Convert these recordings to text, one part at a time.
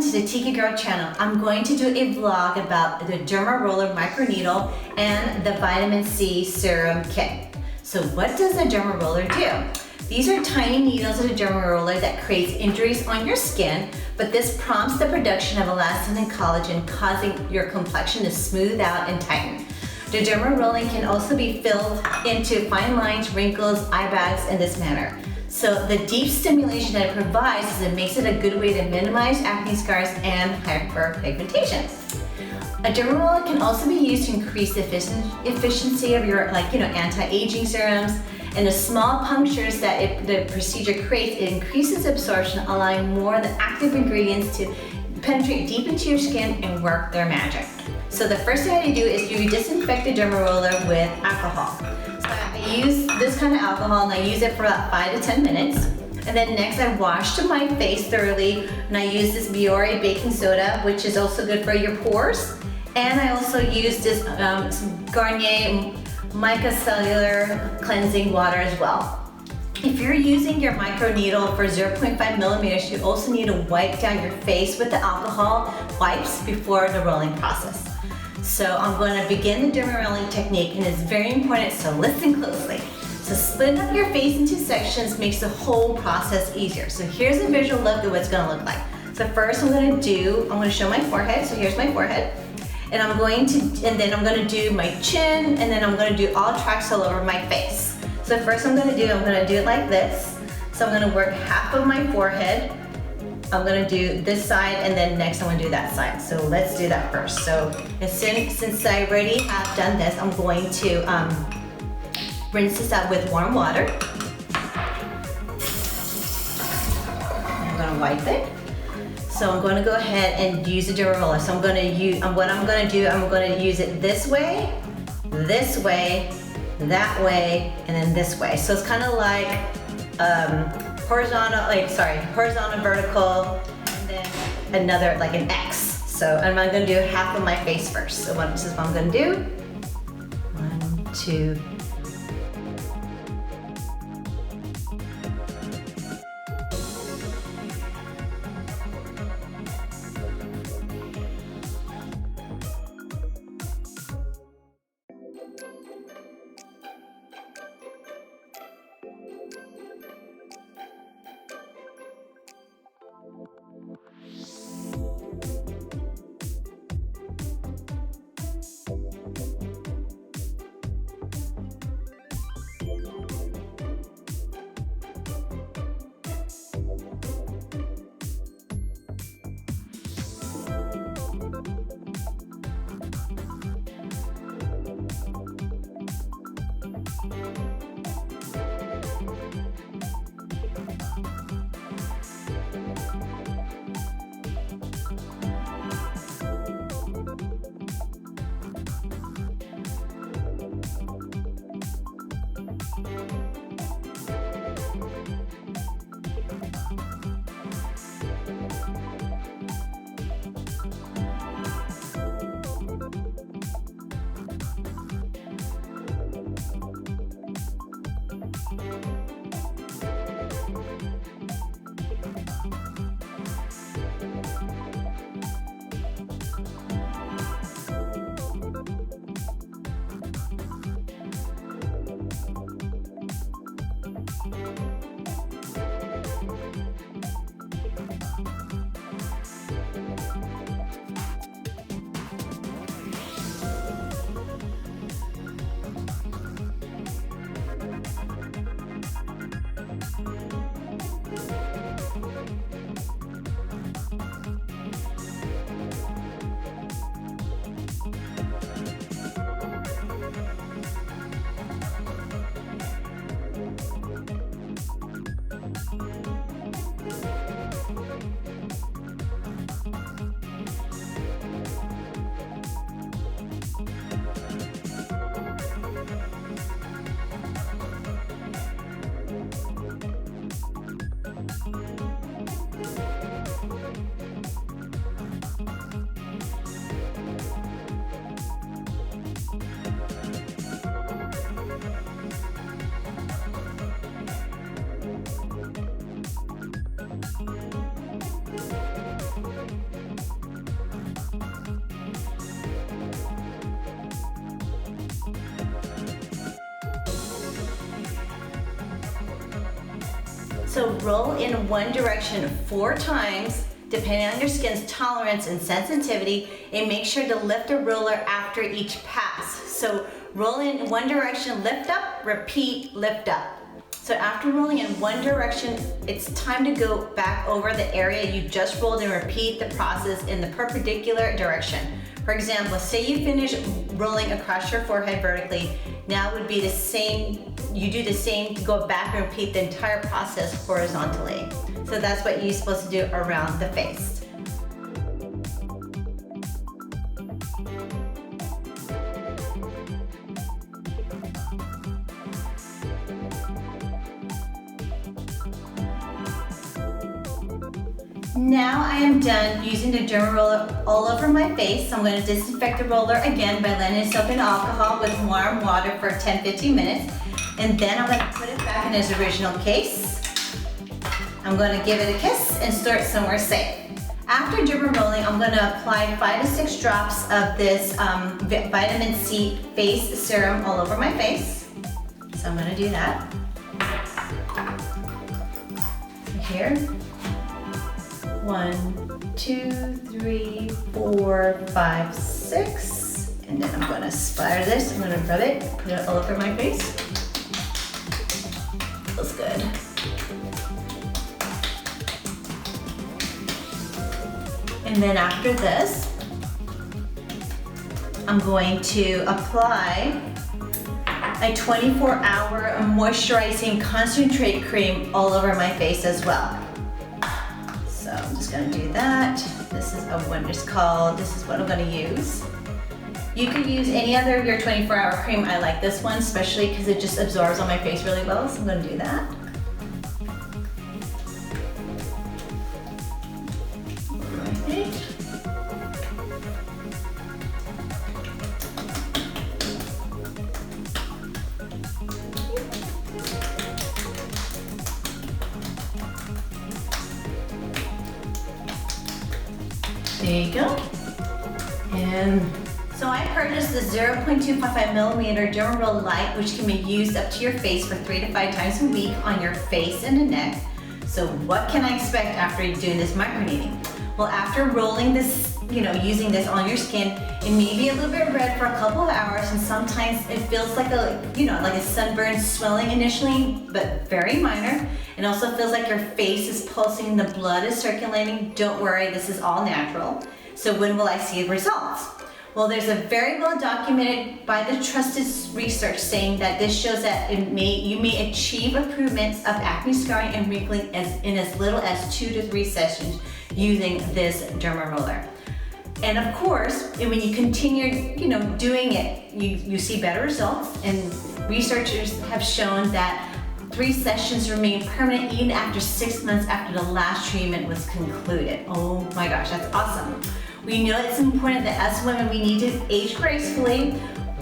welcome to the Tiki Girl channel. I'm going to do a vlog about the Dermaroller microneedle and the vitamin C serum kit. So what does a Dermaroller do? These are tiny needles in a Dermaroller that creates injuries on your skin, but this prompts the production of elastin and collagen, causing your complexion to smooth out and tighten. The Dermarolling can also be filled into fine lines, wrinkles, eye bags in this manner. So the deep stimulation that it provides is it makes it a good way to minimize acne scars and hyperpigmentation. A Dermaroller can also be used to increase the efficiency of your anti-aging serums, and the small punctures that the procedure creates, it increases absorption, allowing more of the active ingredients to penetrate deep into your skin and work their magic. So the first thing I do is you disinfect the Dermaroller with alcohol. So I use this kind of alcohol and I use it for about 5 to 10 minutes. And then next I wash my face thoroughly, and I use this Biore baking soda, which is also good for your pores. And I also use this Garnier micellar cleansing water as well. If you're using your microneedle for 0.5 millimeters, you also need to wipe down your face with the alcohol wipes before the rolling process. So I'm going to begin the Dermarolling technique, and it's very important, so listen closely. So splitting up your face into sections makes the whole process easier. So here's a visual look at what it's going to look like. So first I'm going to show my forehead. So here's my forehead. And then I'm going to do my chin, and then I'm going to do all tracks all over my face. So first I'm going to do it like this. So I'm going to work half of my forehead. I'm going to do this side, and then next I'm going to do that side. So let's do that first. So since I already have done this, I'm going to rinse this out with warm water. I'm going to wipe it. So I'm going to go ahead and use the Dermaroller. So I'm going to use it this way, that way, and then this way. So it's kind of like horizontal, vertical, and then another, like an X. So I'm going to do half of my face first. So this is what I'm going to do. 1, 2, So roll in one direction 4 times, depending on your skin's tolerance and sensitivity, and make sure to lift the roller after each pass. So roll in one direction, lift up, repeat, lift up. So after rolling in one direction, it's time to go back over the area you just rolled and repeat the process in the perpendicular direction. For example, say you finish rolling across your forehead vertically, now it would be the same, you do the same to go back and repeat the entire process horizontally. So that's what you're supposed to do around the face. Now I am done using the Dermaroller all over my face. So I'm going to disinfect the roller again by letting it soak in alcohol with warm water for 10-15 minutes. And then I'm going to put it back in its original case. I'm going to give it a kiss and store it somewhere safe. After Dermarolling, I'm going to apply 5 to 6 drops of this vitamin C face serum all over my face. So I'm going to do that. Here. 1, 2, 3, 4, 5, 6. And then I'm going to splatter this. I'm going to rub it, put it all over my face. Feels good. And then after this, I'm going to apply a 24-hour moisturizing concentrate cream all over my face as well. So I'm just going to do that. This is this is what I'm going to use. You could use any other of your 24-hour cream. I like this one, especially because it just absorbs on my face really well. So I'm going to do that. There you go. And so I purchased the 0.255 millimeter Dermaroller Light, which can be used up to your face for 3 to 5 times a week on your face and the neck. So what can I expect after doing this microneedling? Well, after rolling this, using this on your skin, it may be a little bit red for a couple of hours, and sometimes it feels like like a sunburn swelling initially, but very minor. It also feels like your face is pulsing, the blood is circulating. Don't worry, this is all natural. So when will I see results? Well, there's a very well documented by the trusted research saying that this shows that you may achieve improvements of acne scarring and wrinkling in as little as 2 to 3 sessions using this Dermaroller. And of course, when you continue, doing it, you see better results. And researchers have shown that 3 sessions remain permanent even after 6 months after the last treatment was concluded. Oh my gosh, that's awesome. We know it's important that as women, we need to age gracefully.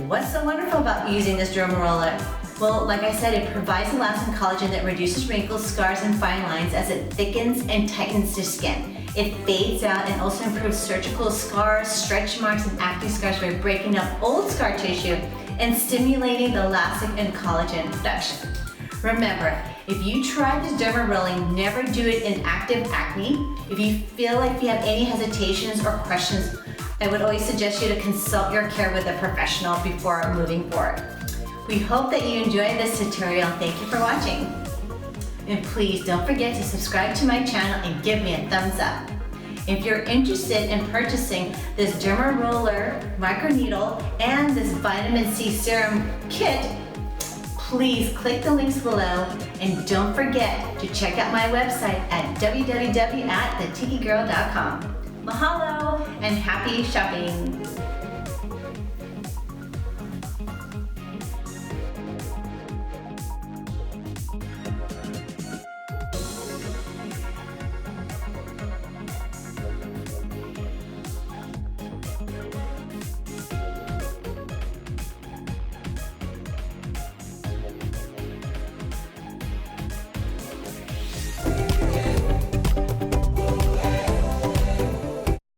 What's so wonderful about using this Dermaroller? Well, like I said, it provides elastin collagen that reduces wrinkles, scars, and fine lines as it thickens and tightens the skin. It fades out and also improves surgical scars, stretch marks, and acne scars by breaking up old scar tissue and stimulating the elastin and collagen production. Remember, if you try this Dermarolling, never do it in active acne. If you feel like you have any hesitations or questions, I would always suggest you to consult your care with a professional before moving forward. We hope that you enjoyed this tutorial. Thank you for watching. And please don't forget to subscribe to my channel and give me a thumbs up. If you're interested in purchasing this Dermaroller microneedle and this vitamin C serum kit, please click the links below and don't forget to check out my website at www.thetikigirl.com. Mahalo and happy shopping!